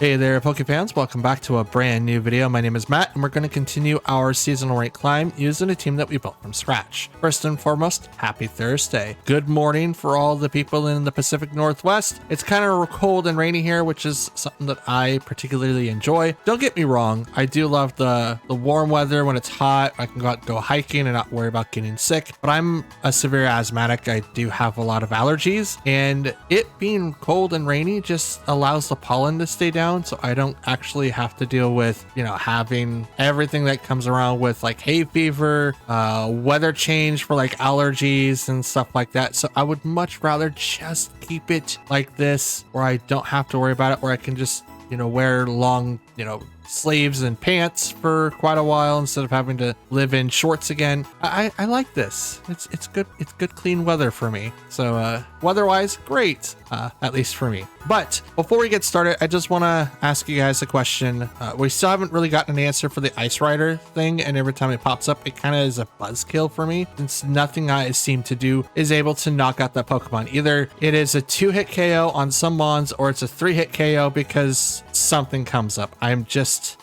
Hey there, Pokefans. Welcome back to a brand new video. My name is Matt, and we're going to continue our seasonal rank climb using a team that we built from scratch. First and foremost, happy Thursday. Good morning for all the people in the Pacific Northwest. It's kind of cold and rainy here, which is something that I particularly enjoy. Don't get me wrong, I do love the warm weather when it's hot. I can go out and go hiking and not worry about getting sick, but I'm a severe asthmatic. I do have a lot of allergies, and it being cold and rainy just allows the pollen to stay down, so I don't actually have to deal with, you know, having everything that comes around with like hay fever, weather change for like allergies and stuff like that. So I would much rather just keep it like this, where I don't have to worry about it, where I can just, you know, wear long, you know, sleeves and pants for quite a while instead of having to live in shorts again. I like this. It's good. It's good clean weather for me. So weather-wise, great, at least for me. But before we get started, I just want to ask you guys a question. We still haven't really gotten an answer for the Ice Rider thing, and every time it pops up, it kind of is a buzzkill for me, since nothing I seem to do is able to knock out that Pokemon. Either it is a 2-hit KO on some mons, or it's a 3-hit KO because something comes up.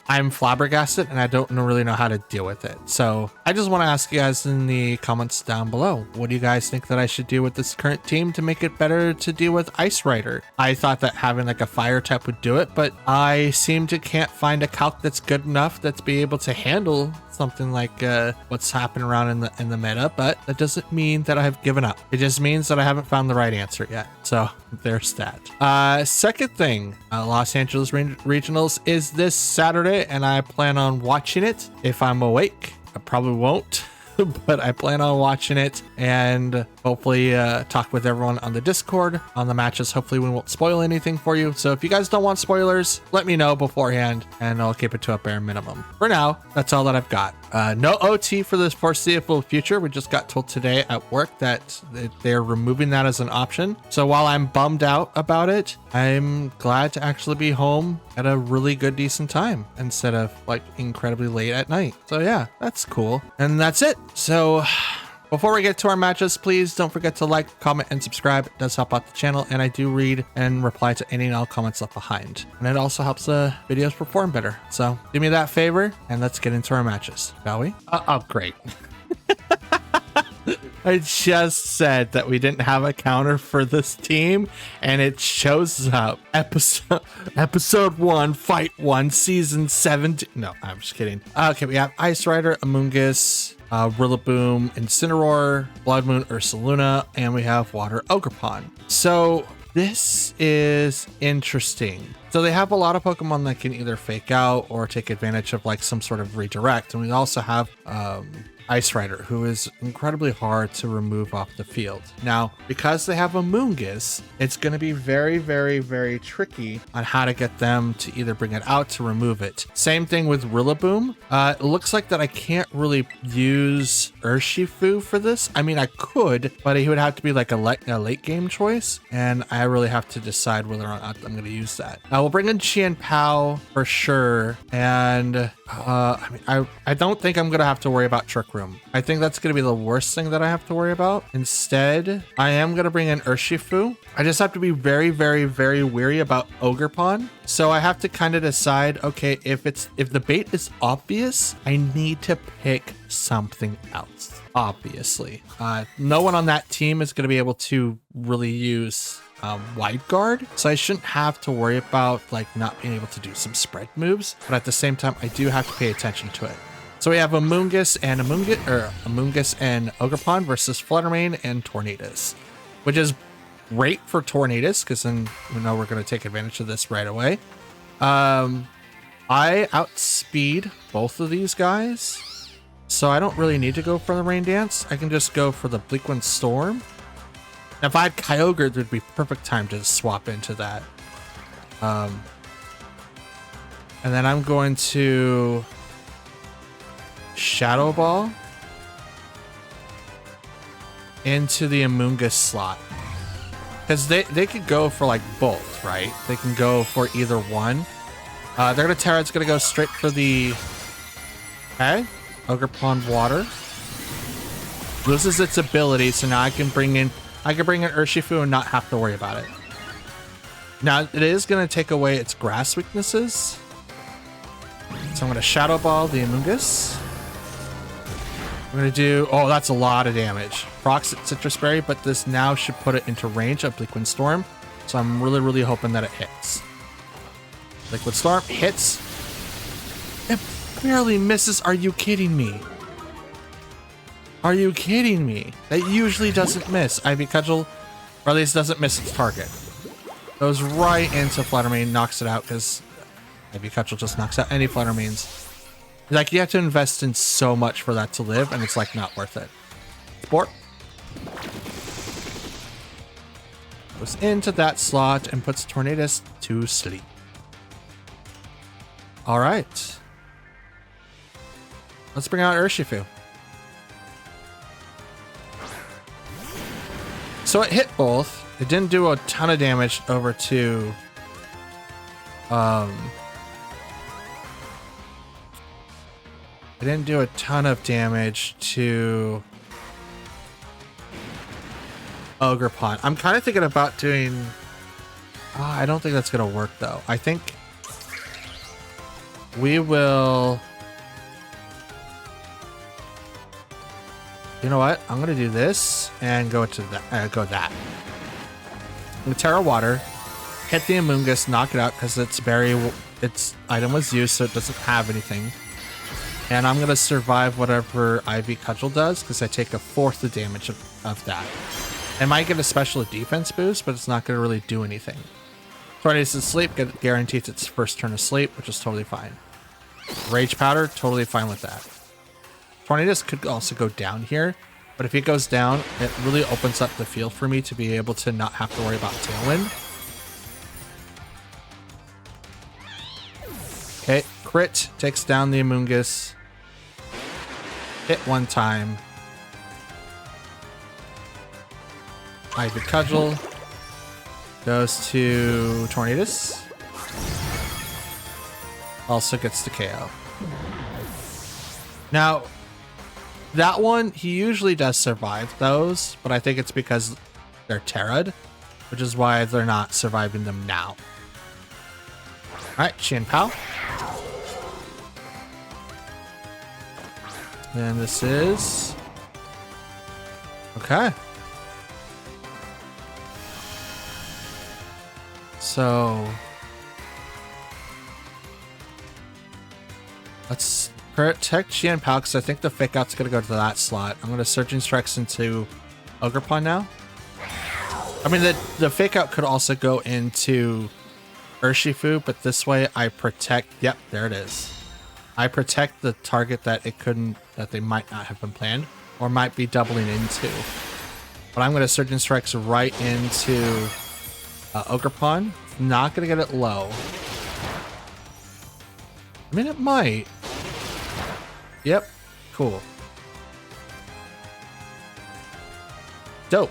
I'm flabbergasted, and I don't really know how to deal with it. So I just want to ask you guys in the comments down below, what do you guys think that I should do with this current team to make it better to deal with Ice Rider? I thought that having like a fire type would do it, but I seem to can't find a calc that's good enough that's be able to handle something like what's happening around in the meta. But that doesn't mean that I have given up. It just means that I haven't found the right answer yet. So there's that. Second thing, Los Angeles Regionals is this Saturday, and I plan on watching it if I'm awake. I probably won't, but I plan on watching it and hopefully talk with everyone on the Discord on the matches. Hopefully we won't spoil anything for you. So if you guys don't want spoilers, let me know beforehand and I'll keep it to a bare minimum. For now, that's all that I've got. No OT for this foreseeable future. We just got told today at work that they're removing that as an option. So while I'm bummed out about it, I'm glad to actually be home at a really good, decent time instead of like incredibly late at night. So yeah, that's cool. And that's it. So before we get to our matches, please don't forget to like, comment, and subscribe. It does help out the channel, and I do read and reply to any and all comments left behind. And it also helps the videos perform better. So do me that favor, and let's get into our matches, shall we? Oh, great. I just said that we didn't have a counter for this team, and it shows up. Episode 1, Fight 1, Season 17. No, I'm just kidding. Okay, we have Ice Rider, Amoonguss, Rillaboom, Incineroar, Blood Moon, Ursaluna, and we have Water Ogerpon. So this is interesting. So they have a lot of Pokemon that can either fake out or take advantage of like some sort of redirect. And we also have Ice Rider, who is incredibly hard to remove off the field. Now, because they have a Amoonguss, it's going to be very, very, very tricky on how to get them to either bring it out to remove it. Same thing with Rillaboom. It looks like that I can't really use Urshifu for this. I mean, I could, but he would have to be like a late game choice, and I really have to decide whether or not I'm going to use that. We'll bring in Qianpao for sure, and I don't think I'm going to have to worry about Trick Room. I think that's going to be the worst thing that I have to worry about. Instead, I am going to bring in Urshifu. I just have to be very, very, very wary about Ogerpon. So I have to kind of decide, okay, if the bait is obvious, I need to pick something else, obviously. No one on that team is going to be able to really use wide guard, so I shouldn't have to worry about like not being able to do some spread moves, but at the same time I do have to pay attention to it. So we have Amoonguss and Ogerpon versus Fluttermane and Tornadus, which is great for Tornadus because then we know we're going to take advantage of this right away. I outspeed both of these guys, so I don't really need to go for the Rain Dance. I can just go for the Bleakwind Storm. Now, if I had Kyogre, it would be perfect time to swap into that. And then I'm going to Shadow Ball into the Amoonguss slot. Because they could go for like both, right? They can go for either one. They're going to Terra. It's going to go straight for the... Okay. Ogerpon Water. Loses its ability, so now I can bring in Urshifu and not have to worry about it. Now, it is going to take away its grass weaknesses. So I'm going to Shadow Ball the Amoonguss. I'm going to do... Oh, that's a lot of damage. Procs at Citrus Berry, but this now should put it into range of Liquid Storm. So I'm really, really hoping that it hits. Liquid Storm hits. It barely misses. Are you kidding me? Are you kidding me? That usually doesn't miss. Ivy Cudgel, or at least doesn't miss its target. Goes right into Fluttermane, knocks it out because Ivy Cudgel just knocks out any Fluttermanes. Like, you have to invest in so much for that to live, and it's like not worth it. Sport. Goes into that slot and puts Tornadus to sleep. All right. Let's bring out Urshifu. So it hit both. It didn't do a ton of damage over to... It didn't do a ton of damage to... Ogerpon. I'm kind of thinking about doing... I don't think that's going to work, though. I think... we will... You know what? I'm going to do this and go to that. Go that. I'm going to Terra Water, hit the Amoonguss, knock it out because its item was used, so it doesn't have anything. And I'm going to survive whatever Ivy Cudgel does because I take a fourth the damage of that. It might get a special defense boost, but it's not going to really do anything. Tornadus is asleep, guarantees its first turn of sleep, which is totally fine. Rage Powder, totally fine with that. Tornadus could also go down here, but if it goes down, it really opens up the field for me to be able to not have to worry about Tailwind. Okay, crit, takes down the Amoonguss. Hit one time. Ivy Cudgel goes to Tornadus. Also gets the KO. Now, that one, he usually does survive those, but I think it's because they're Terra'd, which is why they're not surviving them now. Alright, Chien-Pao. And this is... Okay. So... let's protect Chien-Pao because I think the Fake Out's going to go to that slot. I'm going to Surging Strikes into Ogerpon now. I mean, the Fake Out could also go into Urshifu, but this way I protect... Yep, there it is. I protect the target that they might not have been planned or might be doubling into. But I'm going to Surging Strikes right into Ogerpon. Not going to get it low. I mean, it might. Yep. Cool. Dope.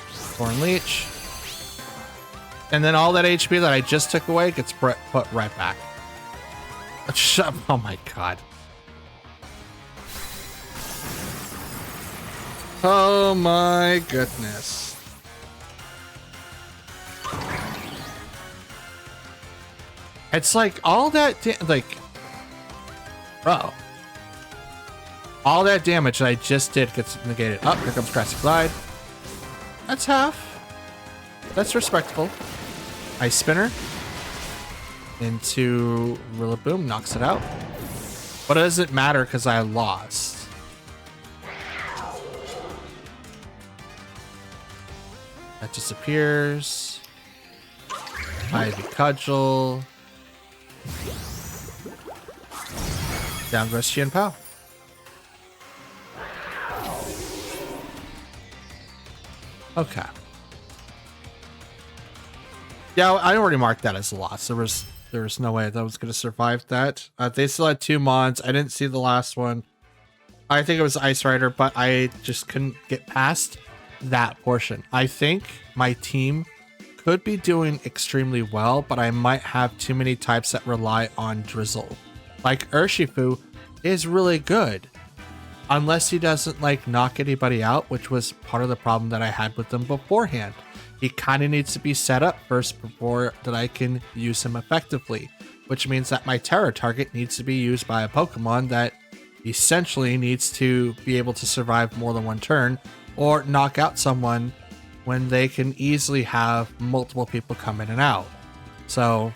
Thorn Leech. And then all that HP that I just took away gets put right back. Oh my god. Oh my goodness. It's like all that, bro. All that damage that I just did gets negated. Oh, here comes Grassy Glide. That's half. That's respectable. Ice Spinner. Into Rillaboom, knocks it out. But it doesn't matter because I lost. That disappears. Ivy Cudgel. Down goes Chien-Pao. Okay. Yeah, I already marked that as a loss. There was no way that was going to survive that. They still had 2 mons. I didn't see the last one. I think it was Ice Rider, but I just couldn't get past that portion. I think my team could be doing extremely well, but I might have too many types that rely on Drizzle. Like Urshifu is really good. Unless he doesn't like knock anybody out, which was part of the problem that I had with them beforehand. he kind of needs to be set up first before that I can use him effectively, which means that my Terra target needs to be used by a Pokemon that essentially needs to be able to survive more than one turn or knock out someone when they can easily have multiple people come in and out. So,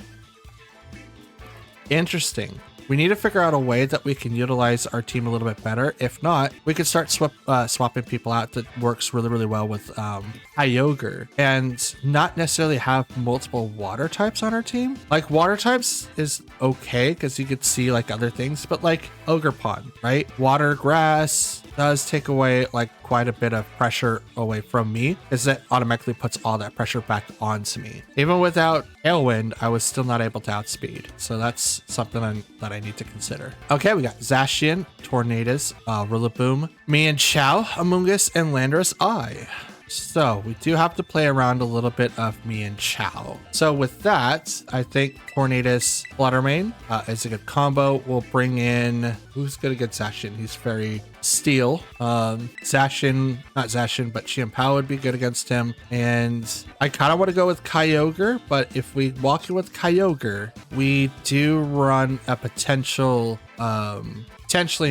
interesting. We need to figure out a way that we can utilize our team a little bit better. If not, we could start swapping people out that works really, really well with Kyogre and not necessarily have multiple water types on our team. Like water types is okay because you could see like other things, but like Ogre Pond, right? Water, grass does take away like quite a bit of pressure away from me, is that automatically puts all that pressure back onto me. Even without Tailwind, I was still not able to outspeed. So that's something that I need to consider. Okay, we got Zacian, Tornadus, Rillaboom, Mienshao, Amoonguss, and Landorus Eye. So we do have to play around a little bit of Mienshao. So with that, I think Tornadus Fluttermane is a good combo. We'll bring in, who's good against Zacian? He's very steel. Zacian, not Zacian, but Chimpao would be good against him. And I kind of want to go with Kyogre, but if we walk in with Kyogre, we do run a potentially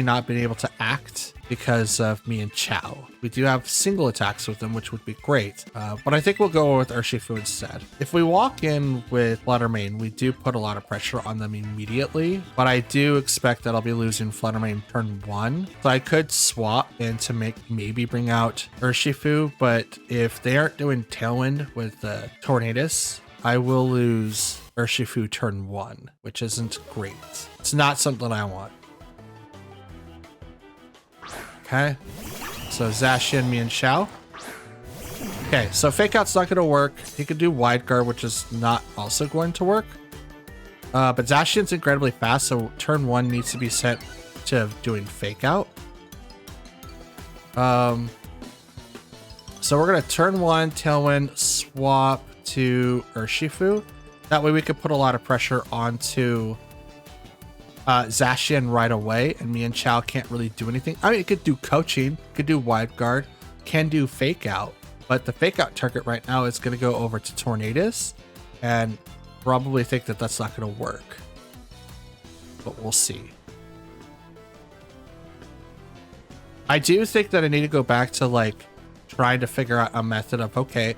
not being able to act because of Mienshao. We do have single attacks with them, which would be great, but I think we'll go with Urshifu instead. If we walk in with Fluttermane, we do put a lot of pressure on them immediately, but I do expect that I'll be losing Fluttermane turn 1, so I could swap and to maybe bring out Urshifu, but if they aren't doing Tailwind with Tornadus, I will lose Urshifu turn 1, which isn't great. It's not something I want. Okay, so Zacian, Mienshao. Okay, so Fake Out's not going to work. He could do Wide Guard, which is not also going to work. But Zacian's incredibly fast, so turn 1 needs to be sent to doing Fake Out. So we're going to turn 1, Tailwind, swap to Urshifu. That way we could put a lot of pressure onto Zacian right away, and Mienshao can't really do anything. I mean, it could do coaching, could do Wide Guard, can do Fake Out, but the Fake Out target right now is going to go over to Tornadus, and probably think that that's not going to work. But we'll see. I do think that I need to go back to like trying to figure out a method of, okay,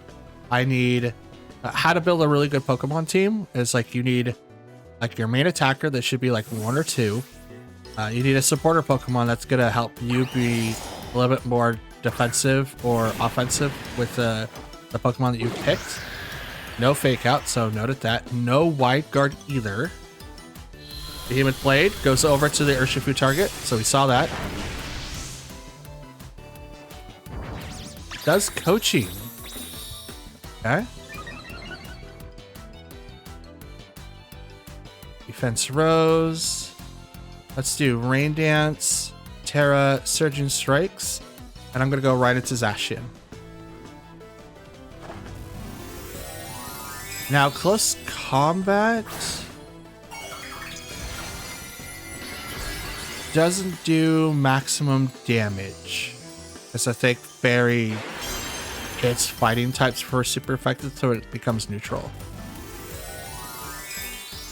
I need how to build a really good Pokemon team is like you need like your main attacker that should be like 1 or 2. You need a supporter Pokemon that's going to help you be a little bit more defensive or offensive with the Pokemon that you've picked. No Fake Out, so noted that. No Wide Guard either. The Human Blade goes over to the Urshifu target, so we saw that. Does coaching. Okay. Defense Rose. Let's do Rain Dance, Terra, Surging Strikes, and I'm going to go right into Zacian. Now, Close Combat doesn't do maximum damage, because I think Fairy hits fighting types for super effective, so it becomes neutral.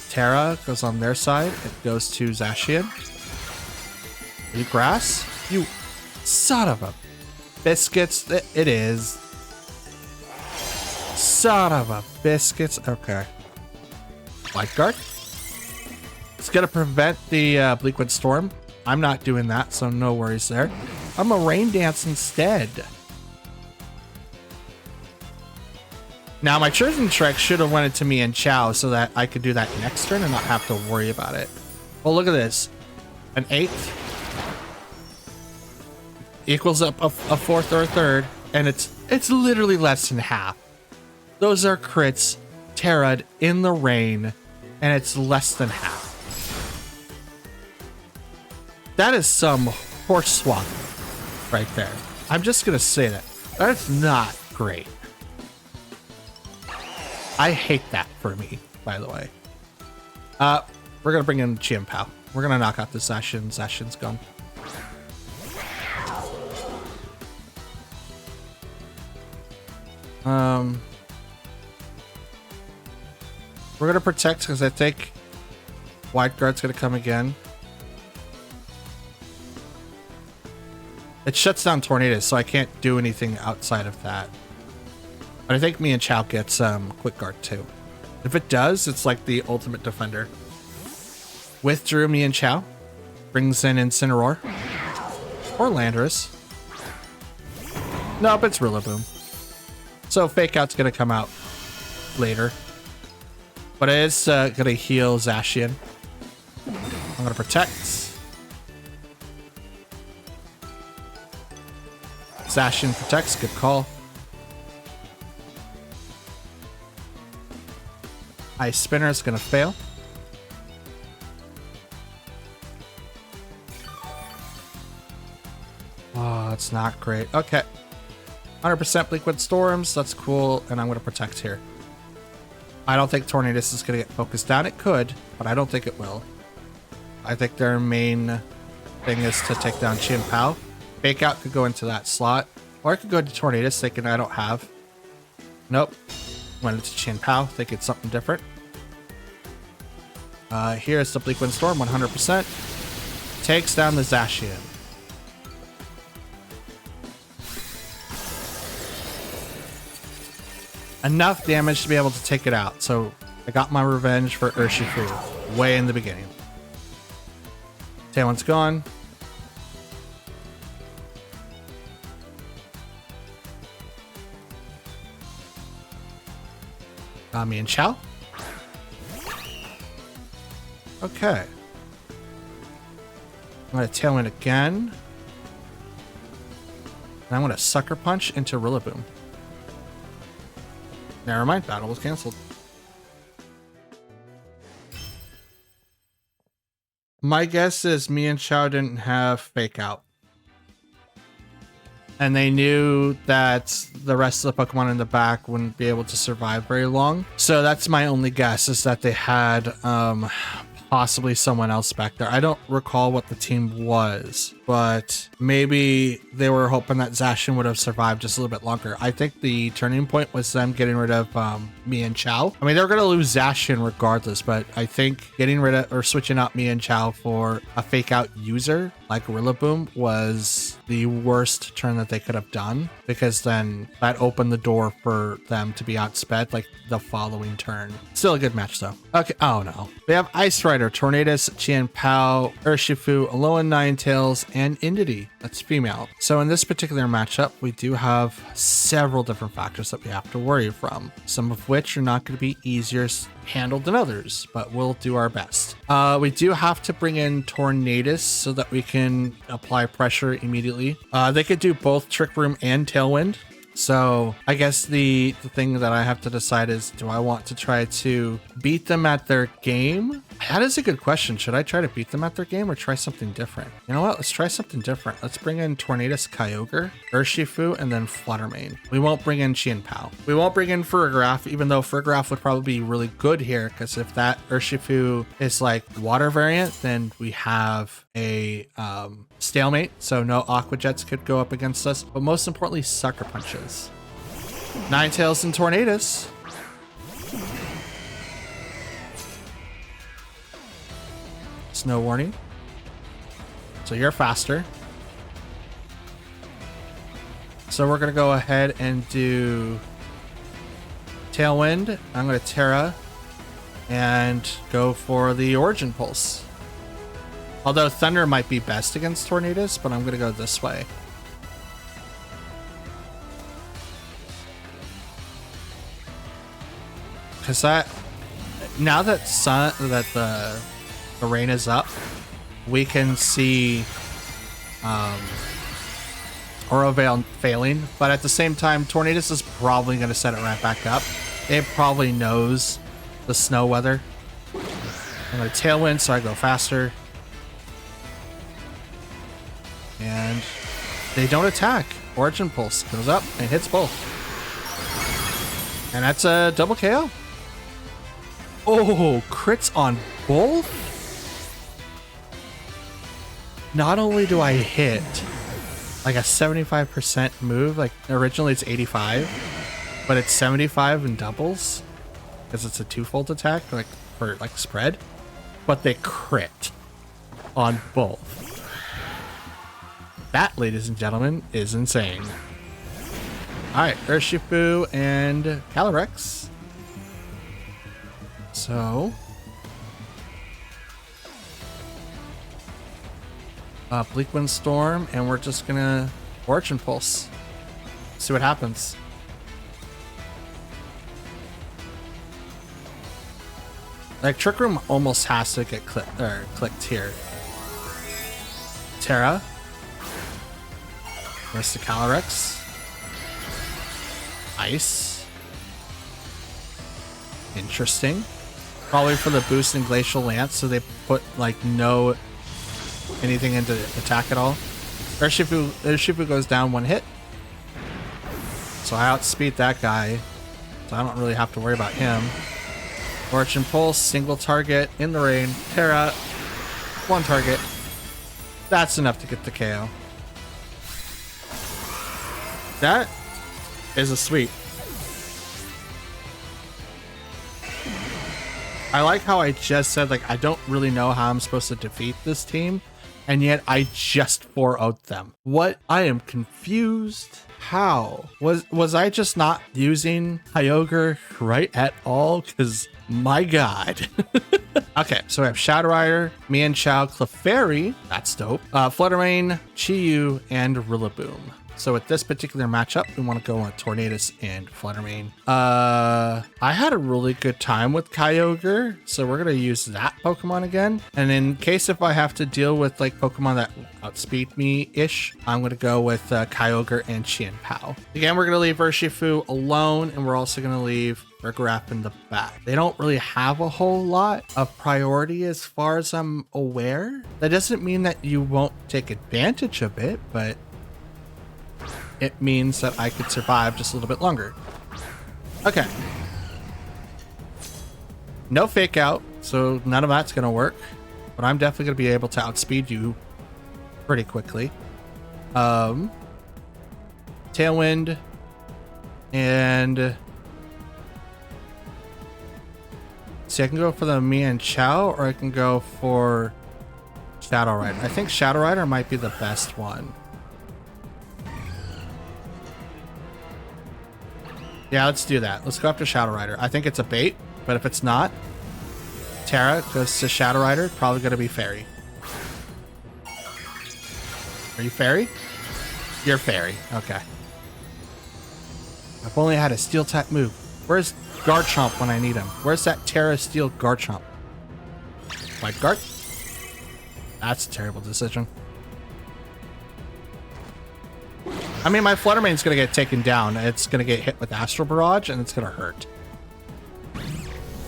Terra goes on their side. It goes to Zacian. Are you grass? You son of a biscuits. It is. Son of a biscuits. Okay. White Guard. It's going to prevent the Bleak Wind Storm. I'm not doing that, so no worries there. I'm a Rain Dance instead. Now, my Chosen Trek should have went into Mienshao so that I could do that next turn and not have to worry about it. Well, look at this. An 8th equals up a 4th or a 3rd, and it's literally less than half. Those are crits, Terra'd in the rain, and it's less than half. That is some horse swap right there. I'm just going to say that. That's not great. I hate that for me, by the way. We're going to bring in Chimpao. We're going to knock out the Zacian. Zacian's gone. We're going to protect because I think Wide Guard's going to come again. It shuts down Tornadus, so I can't do anything outside of that. But I think me and Chow gets Quick Guard too. If it does, it's like the ultimate defender. Withdrew me and Chow. Brings in Incineroar. Or Landorus. Nope, it's Rillaboom. So Fake Out's going to come out later. But it is going to heal Zacian. I'm going to protect. Zacian protects. Good call. Ice Spinner is going to fail. Oh, that's not great. Okay. 100% Liquid Storms. That's cool. And I'm going to protect here. I don't think Tornadus is going to get focused down. It could, but I don't think it will. I think their main thing is to take down Chien Pao. Fake Out could go into that slot. Or it could go to Tornadus, thinking I don't have. Nope. Went into Chien Pao, thinking something different. Here's the Bleak Wind Storm, 100%. Takes down the Zacian. Enough damage to be able to take it out. So I got my revenge for Urshifu way in the beginning. Tailwind's gone. Got me and Chow. Okay. I'm going to Tailwind again. And I'm going to Sucker Punch into Rillaboom. Never mind, battle was canceled. My guess is me and Chow didn't have Fake Out. And they knew that the rest of the Pokemon in the back wouldn't be able to survive very long. So that's my only guess, is that they had possibly someone else back there. I don't recall what the team was, but maybe they were hoping that Zacian would have survived just a little bit longer. I think the turning point was them getting rid of me and Chow. I mean, they're going to lose Zacian regardless, but I think getting rid of or switching out me and Chow for a Fake Out user like Rillaboom was the worst turn that they could have done, because then that opened the door for them to be outsped like the following turn. Still a good match though. Okay. Oh no. We have Ice Rider, Tornadus, Chien Pao, Urshifu, Alolan Ninetales, and Indity. That's female. So in this particular matchup, we do have several different factors that we have to worry from, some of which are not going to be easier handled than others, but we'll do our best. We do have to bring in Tornadus so that we can apply pressure immediately. They could do both Trick Room and Tailwind. So I guess the thing that I have to decide is, do I want to try to beat them at their game? That is a good question. Should I try to beat them at their game or try something different? You know what? Let's try something different. Let's bring in Tornadus, Kyogre, Urshifu, and then Fluttermane. We won't bring in Chien Pao. We won't bring in Ferrograph, even though Ferrograph would probably be really good here, because if that Urshifu is like water variant, then we have a stalemate, so no Aqua Jets could go up against us, but most importantly, Sucker Punches. Ninetales and Tornadus. No warning. So you're faster. So we're going to go ahead and do Tailwind. I'm going to Terra and go for the Origin Pulse. Although Thunder might be best against Tornadus, but I'm going to go this way. Because now that the rain is up, we can see Aura Veil failing, but at the same time, Tornadus is probably going to set it right back up. It probably knows the snow weather. I'm going to Tailwind so I go faster. And they don't attack. Origin Pulse goes up and hits both. And that's a double KO. Oh, crits on both? Not only do I hit like a 75% move, like originally it's 85, but it's 75 in doubles. because it's a twofold attack, like for like spread, but they crit on both. That, ladies and gentlemen, is insane. All right, Urshifu and Calyrex. So, Bleak Wind Storm, and we're just gonna Fortune Pulse. See what happens. Like, Trick Room almost has to get clicked here. Terra. Rest of Calyrex. Ice. Interesting. Probably for the boost in Glacial Lance, so they put like no anything into attack at all. Urshifu goes down 1 hit. So I outspeed that guy. So I don't really have to worry about him. Fortune Pulse, single target in the rain. Terra, 1 target. That's enough to get the KO. That is a sweep. I like how I just said, like, I don't really know how I'm supposed to defeat this team, and yet I just 4-0'd them. What? I am confused. How? Was I just not using Kyogre right at all? Because, my god. Okay, so we have Shadow Rider, Mienshao, Clefairy, that's dope, Fluttermane, Chi-Yu, and Rillaboom. So with this particular matchup, we want to go on Tornadus and Fluttermane. I had a really good time with Kyogre, so we're going to use that Pokemon again. And in case if I have to deal with like Pokemon that outspeed me-ish, I'm going to go with Kyogre and Chien-Pao. Again, we're going to leave Urshifu alone, and we're also going to leave Rigorath in the back. They don't really have a whole lot of priority as far as I'm aware. That doesn't mean that you won't take advantage of it, but it means that I could survive just a little bit longer. Okay. No fake out, so none of that's gonna work. But I'm definitely gonna be able to outspeed you pretty quickly. Tailwind and see, I can go for the Mienshao or I can go for Shadow Rider. I think Shadow Rider might be the best one. Yeah, let's do that. Let's go after Shadow Rider. I think it's a bait, but if it's not, Terra goes to Shadow Rider. Probably going to be Fairy. Are you Fairy? You're Fairy. Okay. I've only had a Steel type move. Where's Garchomp when I need him? Where's that Terra Steel Garchomp? White Guard? That's a terrible decision. I mean, my Fluttermane's going to get taken down. It's going to get hit with Astral Barrage, and it's going to hurt.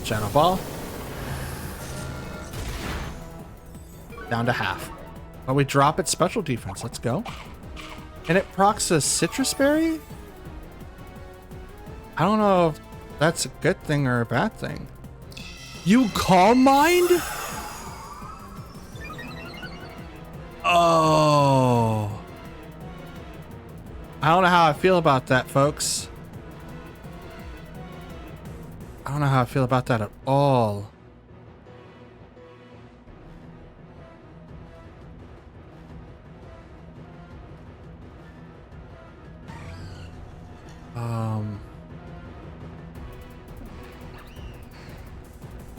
Shadow Ball. Down to half. But we drop its special defense. Let's go. And it procs a Citrus Berry? I don't know if that's a good thing or a bad thing. You Calm Mind? Oh. I don't know how I feel about that, folks. I don't know how I feel about that at all.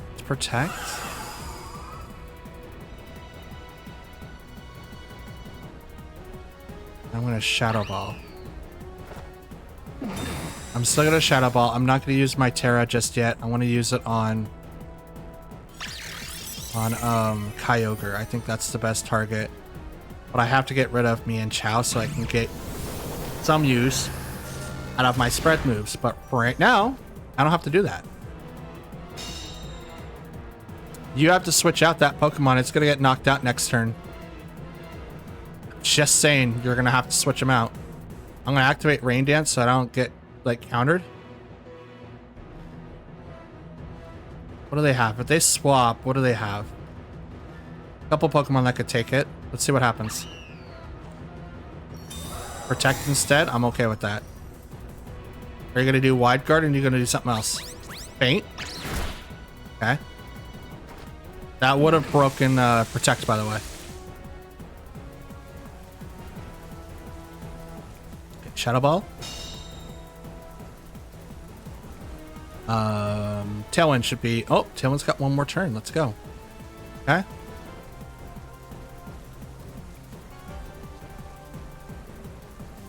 Let's protect. I'm gonna Shadow Ball. I'm still gonna Shadow Ball. I'm not gonna use my Terra just yet. I want to use it on Kyogre. I think that's the best target. But I have to get rid of Mienshao so I can get some use out of my spread moves. But for right now, I don't have to do that. You have to switch out that Pokemon. It's gonna get knocked out next turn. Just saying, you're gonna have to switch them out. I'm gonna activate Rain Dance so I don't get like countered. What do they have? If they swap, what do they have? A couple Pokemon that could take it. Let's see what happens. Protect instead. I'm okay with that. Are you gonna do Wide Guard or are you gonna do something else? Faint. Okay. That would have broken Protect, by the way. Okay, Shadow Ball. Tailwind should be... Oh, Tailwind's got one more turn. Let's go. Okay.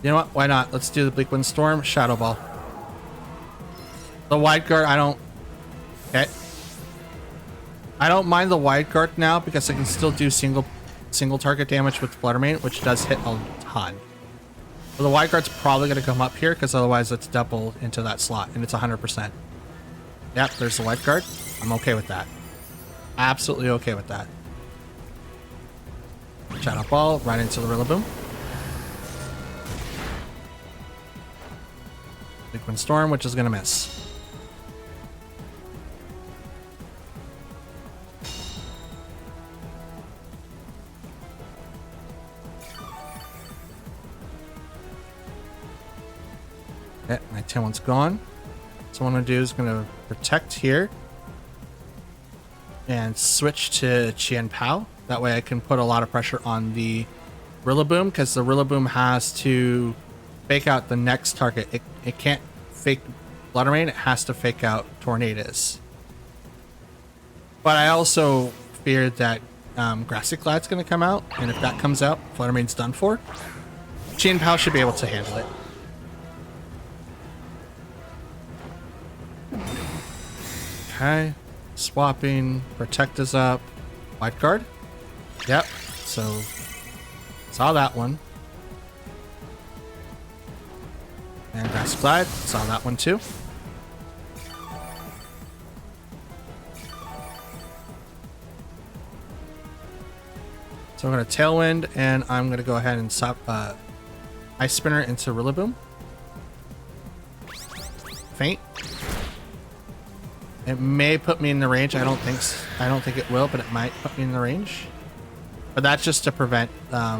You know what? Why not? Let's do the Bleak Wind Storm. Shadow Ball. The Wide Guard, I don't... Okay. I don't mind the Wide Guard now because I can still do single target damage with Flutter Mane, which does hit a ton. But the Wide Guard's probably going to come up here because otherwise it's double into that slot, and it's 100%. Yep, there's the Wide Guard. I'm okay with that. Absolutely okay with that. Shadow Ball, right into the Rillaboom. Bleak Wind Storm, which is going to miss. Okay, my Tailwind's gone. So what I'm going to do is going to Protect here and switch to Chien Pao. That way I can put a lot of pressure on the Rillaboom because the Rillaboom has to fake out the next target. It can't fake Flutter Mane, it has to fake out Tornadus. But I also fear that Grassy Clad's going to come out, and if that comes out, Flutter Mane's done for. Chien Pao should be able to handle it. Okay, swapping, Protect is up, Wide Guard. Yep, so saw that one. And Grass Glide, saw that one too. So I'm going to Tailwind, and I'm going to go ahead and swap Ice Spinner into Rillaboom. Faint. It may put me in the range. I don't think it will, but it might put me in the range. But that's just to prevent that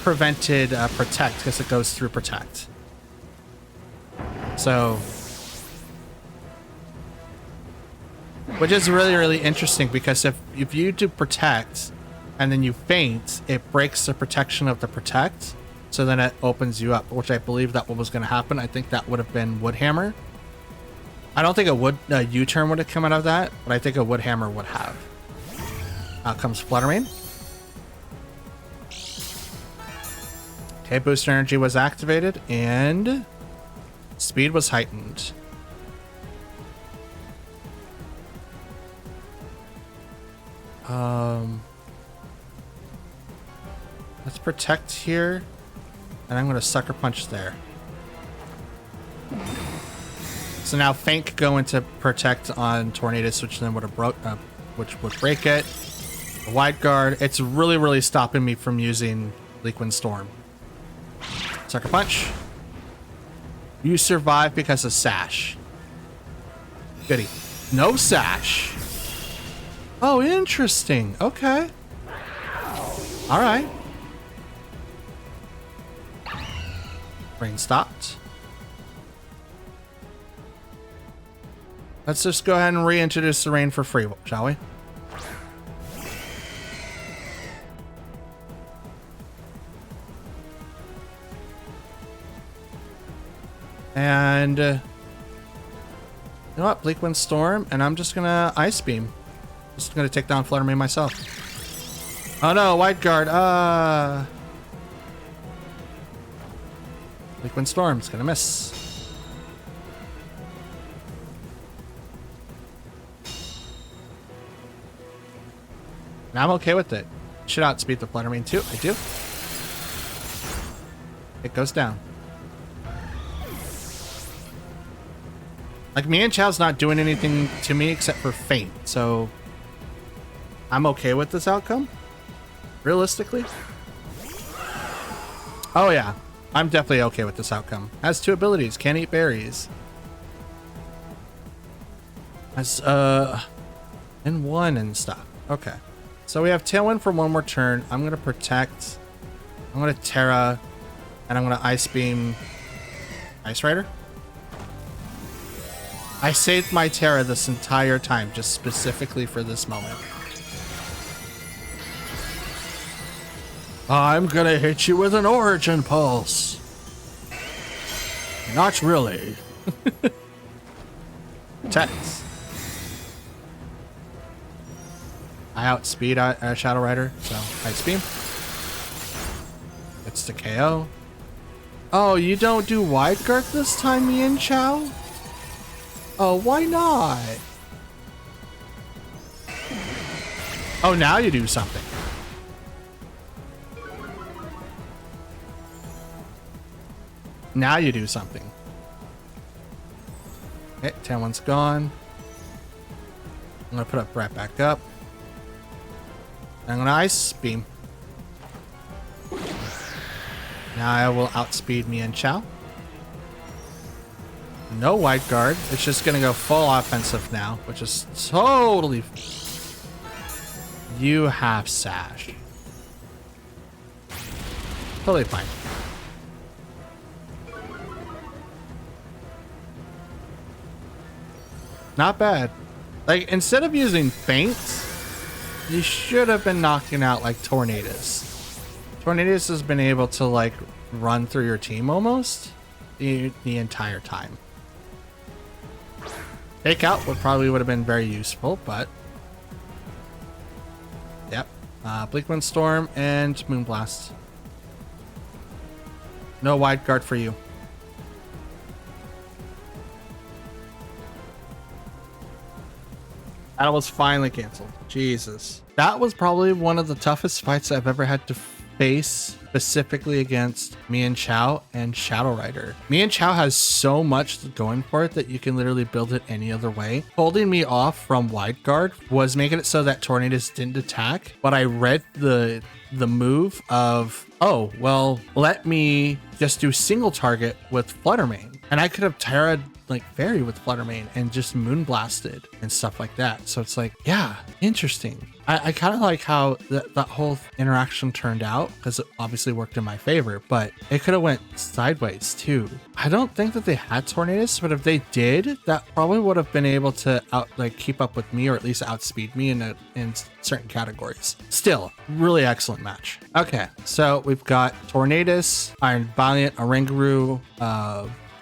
prevented Protect because it goes through Protect. So, which is really, really interesting because if you do Protect and then you faint, it breaks the protection of the Protect. So then it opens you up, which I believe that what was going to happen. I think that would have been Woodhammer. I don't think a U-turn would have come out of that, but I think a Woodhammer would have. Out comes Flutter Mane. Okay, Booster Energy was activated, and Speed was heightened. Let's Protect here, and I'm going to Sucker Punch there. So now Faint could go into Protect on Tornadus, which then would have which would break it. A Wide Guard. It's really, really stopping me from using Bleak Wind Storm. Sucker Punch. You survive because of Sash. Goody. No Sash. Oh, interesting. Okay. All right. Rain stopped. Let's just go ahead and reintroduce the rain for free, shall we? And you know what? Bleak Wind Storm, and I'm just gonna Ice Beam. Just gonna take down Flutter Mane myself. Oh no, Wide Guard. Bleak Wind Storm's gonna miss. And I'm okay with it. Should outspeed the Flutter Mane too. I do. It goes down. Like, me and Chow's not doing anything to me except for Faint, so I'm okay with this outcome. Realistically. Oh yeah, I'm definitely okay with this outcome. Has 2 abilities, can eat berries. Has and 1 and stuff. Okay. So we have Tailwind for 1 more turn. I'm gonna Protect. I'm gonna Terra, and I'm gonna Ice Beam Ice Rider. I saved my Terra this entire time, just specifically for this moment. I'm gonna hit you with an Origin Pulse. Not really. Text. I outspeed Shadow Rider, so Ice Beam. It's the KO. Oh, you don't do Wide Guard this time, Mian Chow? Oh, why not? Oh, now you do something. Now you do something. Okay, 10-1's gone. I'm gonna put up right back up. I'm gonna Ice Beam. Now I will outspeed Mian Chow. No Wide Guard. It's just gonna go full offensive now, which is totally... You have Sash. Totally fine. Not bad. Like, instead of using feints, you should have been knocking out, like, Tornadus. Tornadus has been able to, like, run through your team almost the entire time. Take out would have been very useful, but... Yep. Bleakwind Storm and Moonblast. No Wide Guard for you. That was finally canceled. Jesus. That was probably one of the toughest fights I've ever had to face, specifically against Mian Chow and Shadow Rider. Mian Chow has so much going for it that you can literally build it any other way. Holding me off from Wide Guard was making it so that Tornadus didn't attack, but I read the move of, oh, well, let me just do single target with Flutter Mane. And I could have Terra like Fairy with Flutter Mane and just Moonblasted and stuff like that. So it's like, yeah, interesting. I kind of like how that whole interaction turned out, because it obviously worked in my favor, but it could have went sideways too. I don't think that they had Tornadus, but if they did, that probably would have been able to keep up with me, or at least outspeed me in certain categories. Still, really excellent match. Okay, so we've got Tornadus, Iron Valiant, Oranguru,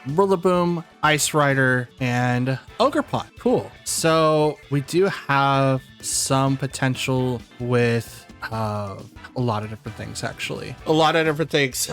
Rillaboom, Ice Rider, and Ogerpon. Cool. So we do have some potential with a lot of different things, actually. A lot of different things.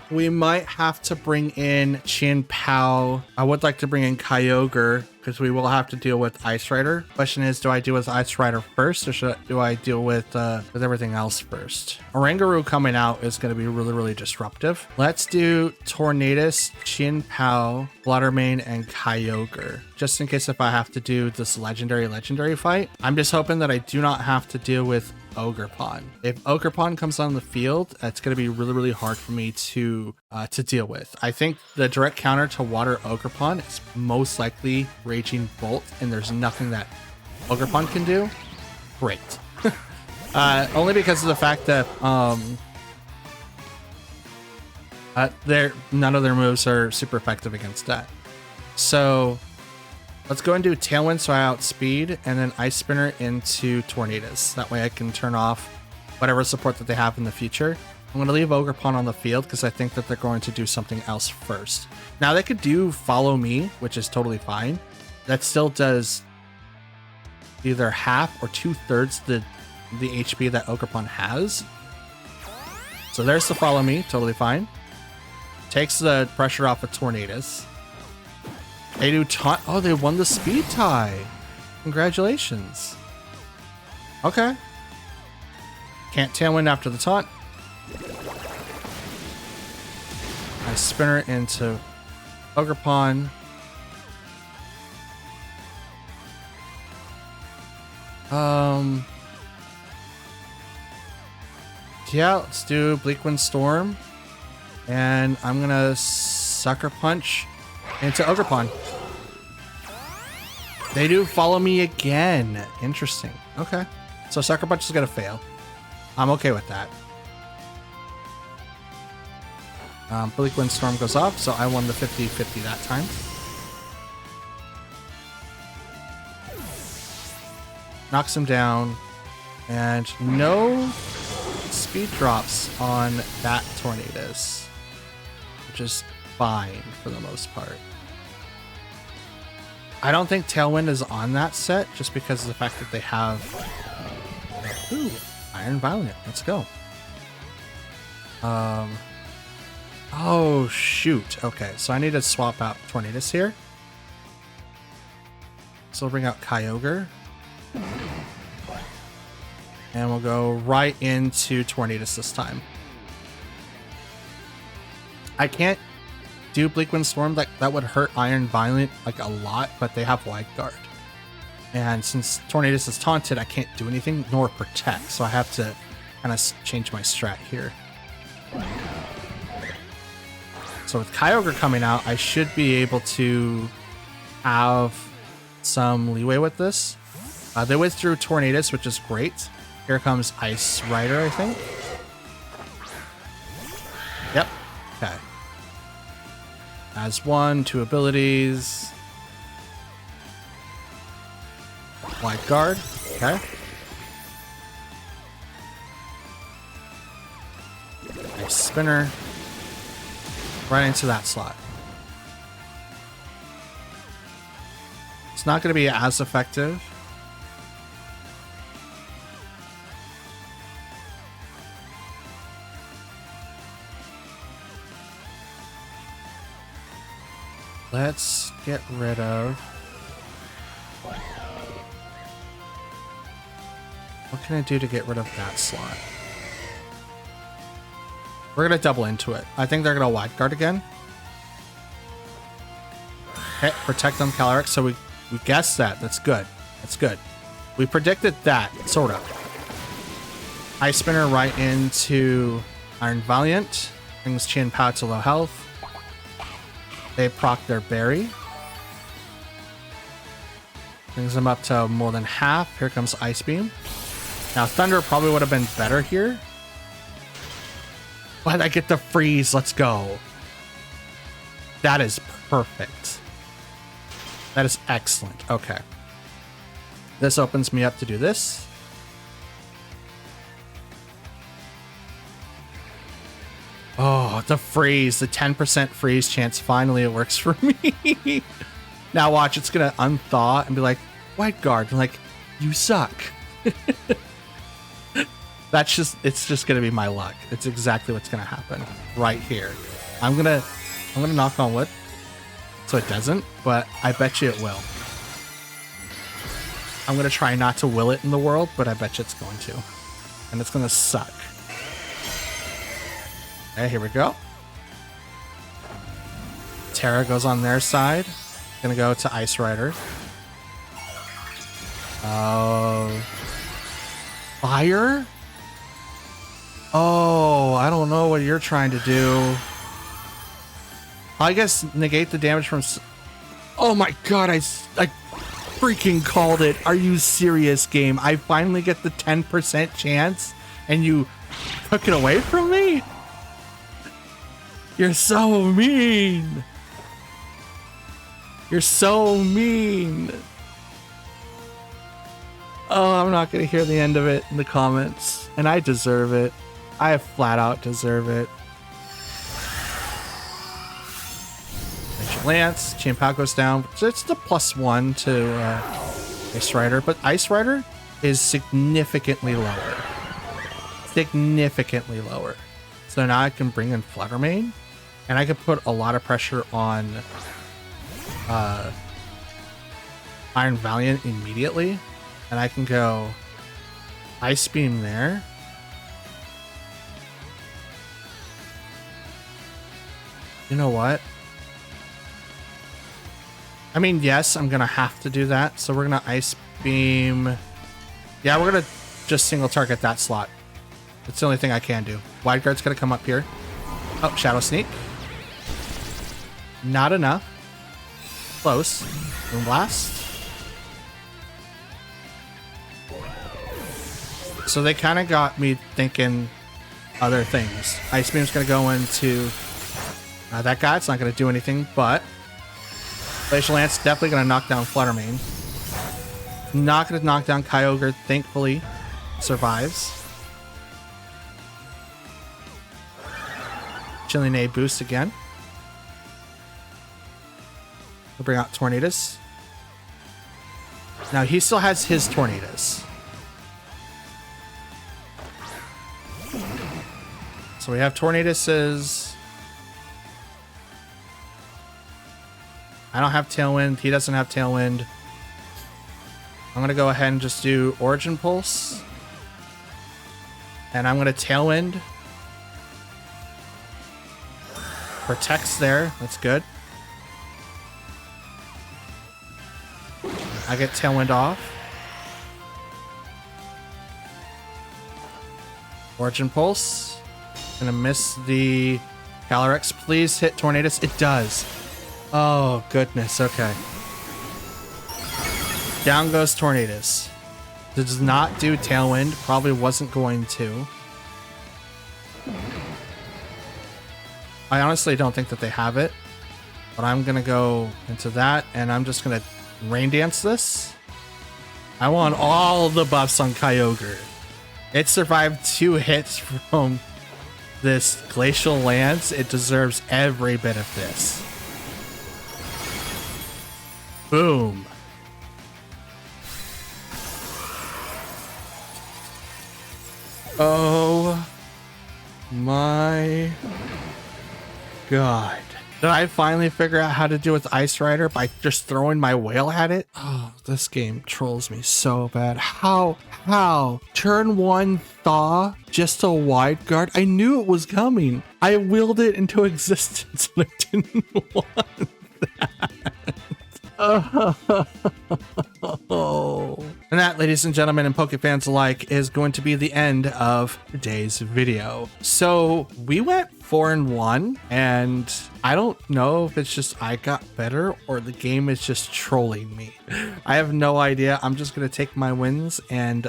We might have to bring in Chin Pao. I would like to bring in Kyogre, because we will have to deal with Ice Rider. Question is, do I deal with Ice Rider first, or do I deal with everything else first? Oranguru coming out is going to be really, really disruptive. Let's do Tornadus, Chin Pao, Fluttermane, and Kyogre, just in case if I have to do this legendary fight. I'm just hoping that I do not have to deal with Ogerpon. If Ogerpon comes on the field, it's going to be really, really hard for me to deal with. I think the direct counter to Water Ogerpon is most likely Raging Bolt, and there's nothing that Ogerpon can do. Great. Only because of the fact that none of their moves are super effective against that. So let's go and do Tailwind so I outspeed, and then Ice Spinner into Tornadus. That way I can turn off whatever support that they have in the future. I'm going to leave Ogerpon on the field because I think that they're going to do something else first. Now they could do Follow Me, which is totally fine. That still does either half or 2/3 the HP that Ogerpon has. So there's the Follow Me, totally fine. Takes the pressure off of Tornadus. They do taunt. Oh, they won the speed tie. Congratulations. Okay. Can't Tailwind after the taunt. I Spinner into Ogerpon. Yeah, let's do Bleakwind Storm. And I'm gonna Sucker Punch into Ogerpon. They do Follow Me again. Interesting. Okay. So Sucker Punch is gonna fail. I'm okay with that. Bleakwind Storm goes off, so I won the 50-50 that time. knocks him down, and no speed drops on that Tornadus, which is fine for the most part. I don't think Tailwind is on that set just because of the fact that they have Iron Violet. Let's go. Oh shoot. Okay, so I need to swap out Tornadus here. So we'll bring out Kyogre. And we'll go right into Tornadus this time. I can't do Bleak Wind Storm. That would hurt Iron Violet like a lot, but they have Wide Guard. And since Tornadus is taunted, I can't do anything nor protect. So I have to kind of change my strat here. So with Kyogre coming out, I should be able to have some leeway with this. They withdrew Tornadus, which is great. Here comes Ice Rider, I think. Yep. Okay. Has 1, 2 abilities. Wide Guard. Okay. Ice Spinner. Right into that slot. It's not going to be as effective. Let's get rid of... What can I do to get rid of that slot? We're going to double into it. I think they're going to Wide Guard again. Okay, protect on Calyrex. So we guessed that. That's good. That's good. We predicted that, sort of. Ice Spinner right into Iron Valiant. Brings Chien-Pao to low health. They proc their berry. Brings them up to more than half. Here comes Ice Beam. Now Thunder probably would have been better here. But I get the freeze. Let's go. That is perfect. That is excellent. Okay. This opens me up to do this. Oh, the freeze. The 10% freeze chance. Finally, it works for me. Now watch. It's going to unthaw and be like, Wide Guard. I'm like, you suck. It's just going to be my luck. It's exactly what's going to happen right here. I'm going to knock on wood so it doesn't, but I bet you it will. I'm going to try not to will it in the world, but I bet you it's going to. And it's going to suck. Okay, here we go. Terra goes on their side. Gonna go to Ice Rider. Fire? Oh, I don't know what you're trying to do. I guess negate the damage from... Oh my god, I freaking called it. Are you serious, game? I finally get the 10% chance and you took it away from me? You're so mean. You're so mean. Oh, I'm not going to hear the end of it in the comments. And I deserve it. I flat out deserve it. Lance, Chien-Pao goes down. So it's the +1 to Ice Rider. But Ice Rider is significantly lower. Significantly lower. So now I can bring in Flutter Mane. And I can put a lot of pressure on Iron Valiant immediately. And I can go Ice Beam there. You know what? I mean, yes, I'm going to have to do that. So we're going to Ice Beam. Yeah, we're going to just single target that slot. That's the only thing I can do. Wide Guard's going to come up here. Oh, Shadow Sneak. Not enough. Close. Moonblast. So they kind of got me thinking other things. Ice Beam's going to go into that guy. It's not going to do anything, but Glacial Lance definitely going to knock down Flutter Mane. Not going to knock down Kyogre, thankfully. Survives. Chilling A boost again. We'll bring out Tornadus. Now he still has his Tornadus. So we have Tornadus's. I don't have Tailwind. He doesn't have Tailwind. I'm going to go ahead and just do Origin Pulse. And I'm going to Tailwind. Protects there. That's good. I get Tailwind off. Origin Pulse. Gonna miss the Calyrex. Please hit Tornadus. It does. Oh, goodness. Okay. Down goes Tornadus. Does not do Tailwind. Probably wasn't going to. I honestly don't think that they have it. But I'm going to go into that. And I'm just going to Rain Dance this. I want all the buffs on Kyogre. It survived 2 hits from this Glacial Lance. It deserves every bit of this. Boom. Oh my god. Did I finally figure out how to do with Ice Rider by just throwing my whale at it? Oh, this game trolls me so bad. How? Turn 1 Thaw, just a wide guard? I knew it was coming. I willed it into existence and I didn't want that. Oh. And that, ladies and gentlemen, and Pokefans alike, is going to be the end of today's video. So we went 4-1, and I don't know if it's just I got better or the game is just trolling me. I have no idea. I'm just going to take my wins and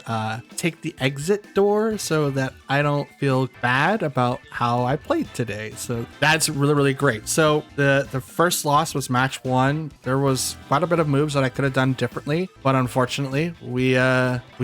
take the exit door so that I don't feel bad about how I played today. So that's really, really great. So the first loss was match 1. There was quite a bit of moves that I could have done differently, but unfortunately we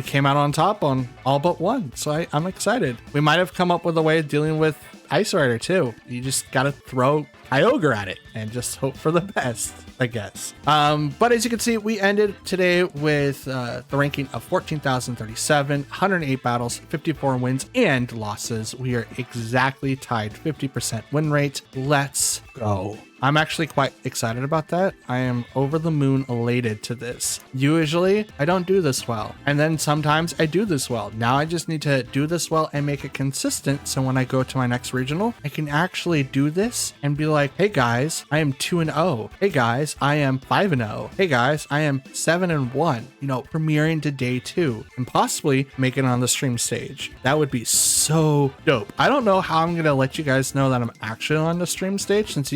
came out on top on all but 1. So I'm excited. We might have come up with a way of dealing with Ice Rider too. You just gotta throw Kyogre at it and just hope for the best, I guess. But as you can see, we ended today with the ranking of 14,037, 108 battles, 54 wins and losses. We are exactly tied 50% win rate. Let's go. I'm actually quite excited about that. I am over the moon elated to this. Usually I don't do this well, and then sometimes I do this well. Now I just need to do this well and make it consistent, so when I go to my next regional, I can actually do this and be like, hey guys, I am 2-0. Hey guys, I am 5-0. Hey guys, I am 7-1. You know, premiering to day 2 and possibly make it on the stream stage. That would be so dope. I don't know how I'm gonna let you guys know that I'm actually on the stream stage, since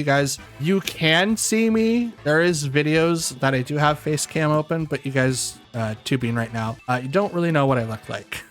you can see me. There is videos that I do have face cam open, but you guys tubing right now, you don't really know what I look like.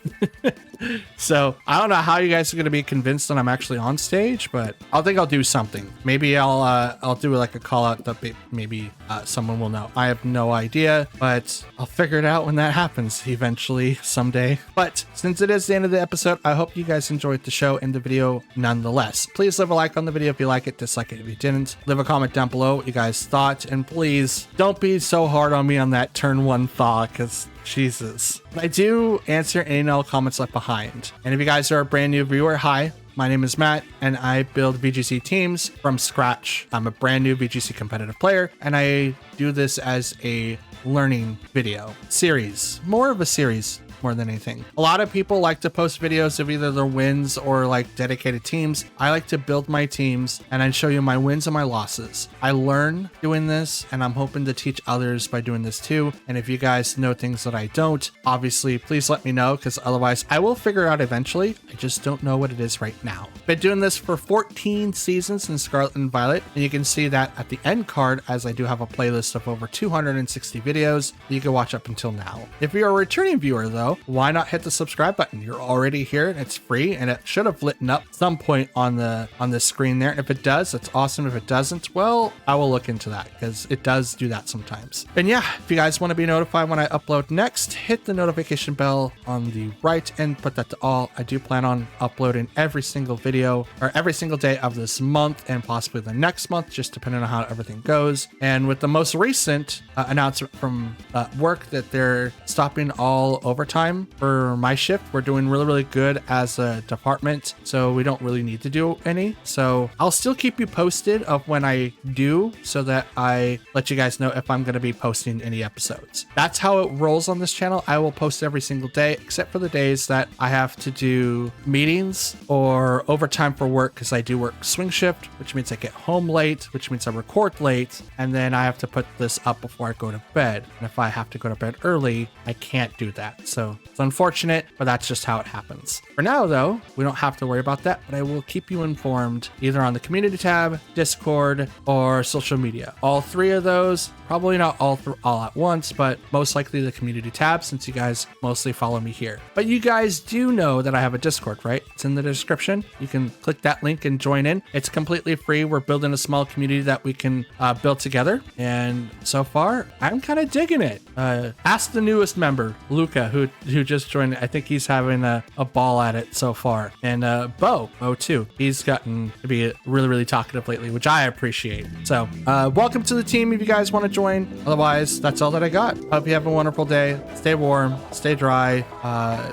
So I don't know how you guys are going to be convinced that I'm actually on stage, but I think I'll do something. Maybe I'll do like a call out that maybe someone will know. I have no idea, but I'll figure it out when that happens eventually someday. But since it is the end of the episode, I hope you guys enjoyed the show and the video nonetheless. Please leave a like on the video if you like it, dislike it if you didn't. Leave a comment down below what you guys thought, and please don't be so hard on me on that turn 1 Thaw, because Jesus. I do answer any and all comments left behind. And if you guys are a brand new viewer, hi, my name is Matt, and I build VGC teams from scratch. I'm a brand new VGC competitive player, and I do this as a learning video series, more of a series more than anything. A lot of people like to post videos of either their wins or like dedicated teams. I like to build my teams and I show you my wins and my losses. I learn doing this, and I'm hoping to teach others by doing this too. And if you guys know things that I don't, obviously please let me know, because otherwise I will figure it out eventually. I just don't know what it is right now. Been doing this for 14 seasons in Scarlet and Violet, and you can see that at the end card, as I do have a playlist of over 260 videos that you can watch up until now. If you're a returning viewer though, below, why not hit the subscribe button? You're already here and it's free, and it should have lit up some point on the screen there. If it does, that's awesome. If it doesn't, well, I will look into that because it does do that sometimes. And yeah, if you guys want to be notified when I upload next, hit the notification bell on the right and put that to all. I do plan on uploading every single video or every single day of this month and possibly the next month, just depending on how everything goes. And with the most recent announcement from work that they're stopping all overtime for my shift, we're doing really, really good as a department, so we don't really need to do any. So I'll still keep you posted of when I do, so that I let you guys know if I'm going to be posting any episodes. That's how it rolls on this channel. I will post every single day except for the days that I have to do meetings or overtime for work, because I do work swing shift, which means I get home late, which means I record late, and then I have to put this up before I go to bed. And if I have to go to bed early, I can't do that. So it's unfortunate, but that's just how it happens. For now though, we don't have to worry about that, but I will keep you informed either on the community tab, Discord, or social media. All three of those, probably not all at once, but most likely the community tab, since you guys mostly follow me here. But you guys do know that I have a Discord, right? It's in the description. You can click that link and join in. It's completely free. We're building a small community that we can build together. And so far, I'm kind of digging it. Ask the newest member, Luca, who just joined. I think he's having a ball at it so far. And Bo too. He's gotten to be really, really talkative lately, which I appreciate. So welcome to the team if you guys want to join. Otherwise, that's all that I got. Hope you have a wonderful day. Stay warm, stay dry,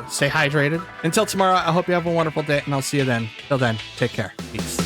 stay hydrated. Until tomorrow, I hope you have a wonderful day, and I'll see you then. Till then, take care. Peace.